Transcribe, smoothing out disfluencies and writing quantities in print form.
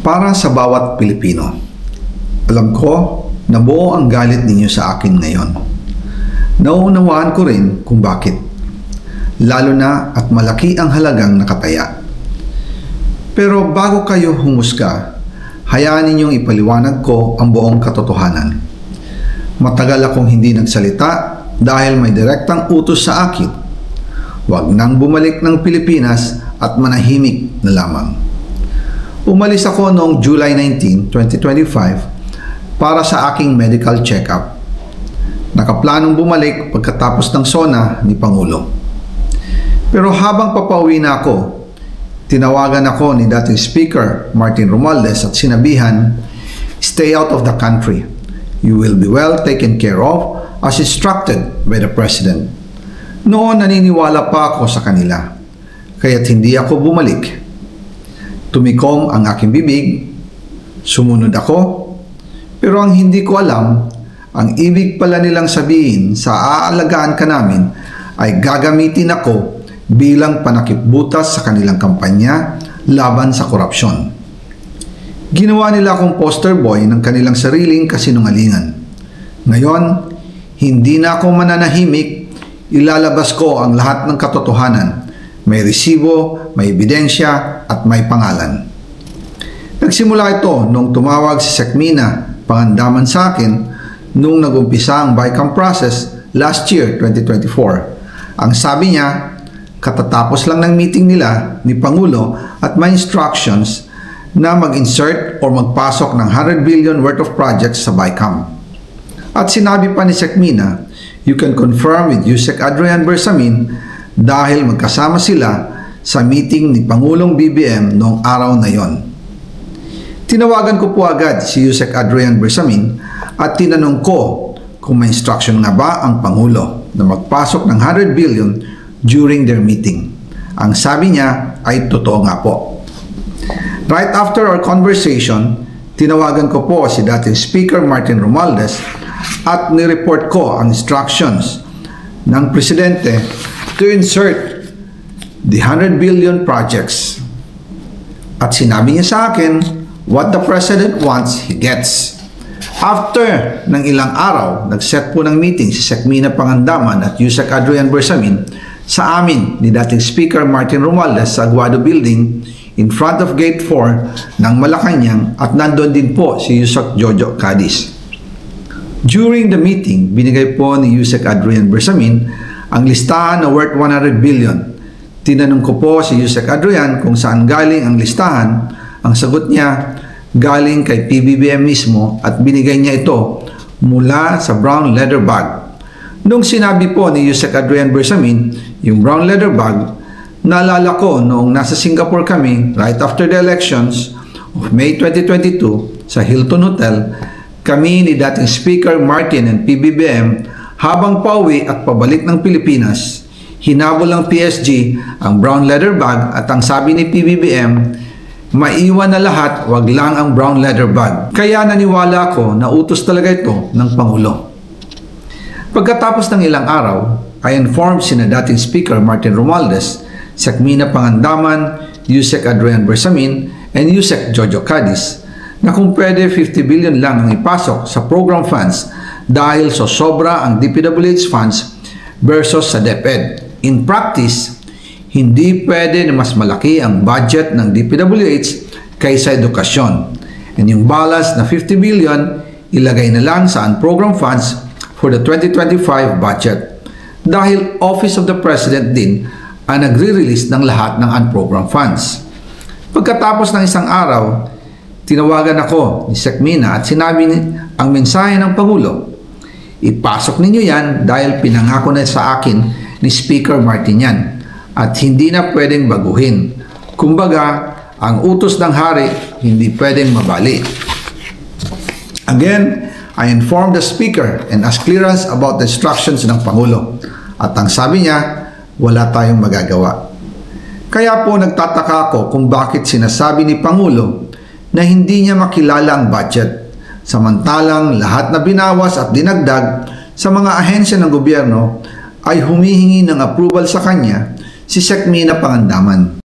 Para sa bawat Pilipino, alam ko na buo ang galit ninyo sa akin ngayon. Nauunawaan ko rin kung bakit, lalo na at malaki ang halagang nakataya. Pero bago kayo humusga, hayaan ninyong ipaliwanag ko ang buong katotohanan. Matagal akong hindi nagsalita dahil may direktang utos sa akin. Huwag nang bumalik ng Pilipinas at manahimik na lamang. Umalis ako noong July 19, 2025 para sa aking medical check-up. Nakaplanong bumalik pagkatapos ng SONA ni Pangulo. Pero habang papauwi na ako, tinawagan ako ni dating Speaker Martin Romualdez at sinabihan, "Stay out of the country. You will be well taken care of as instructed by the President." Noon naniniwala pa ako sa kanila, kaya't hindi ako bumalik. Tumikom ang aking bibig, sumunod ako, pero ang hindi ko alam, ang ibig pala nilang sabihin sa aalagaan ka namin ay gagamitin ako bilang panakipbutas sa kanilang kampanya laban sa korupsyon. Ginawa nila akong poster boy ng kanilang sariling kasinungalingan. Ngayon, hindi na ako mananahimik, ilalabas ko ang lahat ng katotohanan. May resibo, may ebidensya, at may pangalan. Nagsimula ito nung tumawag si Sekmina Pangandaman sa akin nung nagumpisa ang BICAM process last year, 2024. Ang sabi niya, katatapos lang ng meeting nila ni Pangulo at may instructions na mag-insert or magpasok ng 100 billion worth of projects sa BICAM. At sinabi pa ni Sekmina, "You can confirm with Yusek Adrian Bersamin dahil magkasama sila sa meeting ni Pangulong BBM noong araw na yon." Tinawagan ko po agad si Yusek Adrian Bersamin at tinanong ko kung may instruction nga ba ang Pangulo na magpasok ng 100 billion during their meeting. Ang sabi niya ay totoo nga po. Right after our conversation, tinawagan ko po si dating Speaker Martin Romualdez at nireport ko ang instructions ng Presidente to insert the 100 billion projects. At sinabi niya sa akin, what the President wants, he gets. After ng ilang araw, nag-set po ng meeting si Sekmina Pangandaman at Yusek Adrian Bersamin sa amin ni dating Speaker Martin Romualdez sa Aguado Building in front of Gate 4 ng Malacanang at nandun din po si Yusek Jojo Cadiz. During the meeting, binigay po ni Yusek Adrian Bersamin ang listahan na worth 100 billion. Tinanong ko po si Yusek Adrian kung saan galing ang listahan. Ang sagot niya, galing kay PBBM mismo at binigay niya ito mula sa brown leather bag. Nung sinabi po ni Yusek Adrian Bersamin yung brown leather bag, naalala ko noong nasa Singapore kami right after the elections of May 2022 sa Hilton Hotel, kami ni dating Speaker Martin and PBBM habang pauwi at pabalik ng Pilipinas, hinabol ng PSG ang brown leather bag at ang sabi ni PBBM, maiwan na lahat, wag lang ang brown leather bag. Kaya naniwala ako na utos talaga ito ng Pangulo. Pagkatapos ng ilang araw, I informed sina dating Speaker Martin Romualdez, Sekmina Pangandaman, Yusek Adrian Bersamin, and Yusek Jojo Cadiz na kung pwede 50 billion lang ang ipasok sa program funds dahil so sobra ang DPWH funds versus sa DepEd. In practice, hindi pwede na mas malaki ang budget ng DPWH kaysa edukasyon. And yung balance na 50 billion, ilagay na lang sa program funds for the 2025 budget. Dahil Office of the President din ang nagre-release ng lahat ng unprogrammed funds. Pagkatapos ng isang araw, tinawagan ako ni Sekmina at sinabi ang mensahe ng Pangulo, ipasok ninyo yan dahil pinangako na sa akin ni Speaker Martin yan at hindi na pwedeng baguhin. Kumbaga, ang utos ng hari hindi pwedeng mabali. Again, I informed the Speaker and asked clearance about the instructions ng Pangulo. At ang sabi niya, wala tayong magagawa. Kaya po nagtataka ako kung bakit sinasabi ni Pangulo na hindi niya makilala ang budget, samantalang lahat na binawas at dinagdag sa mga ahensya ng gobyerno ay humihingi ng approval sa kanya si Sekmina Pangandaman.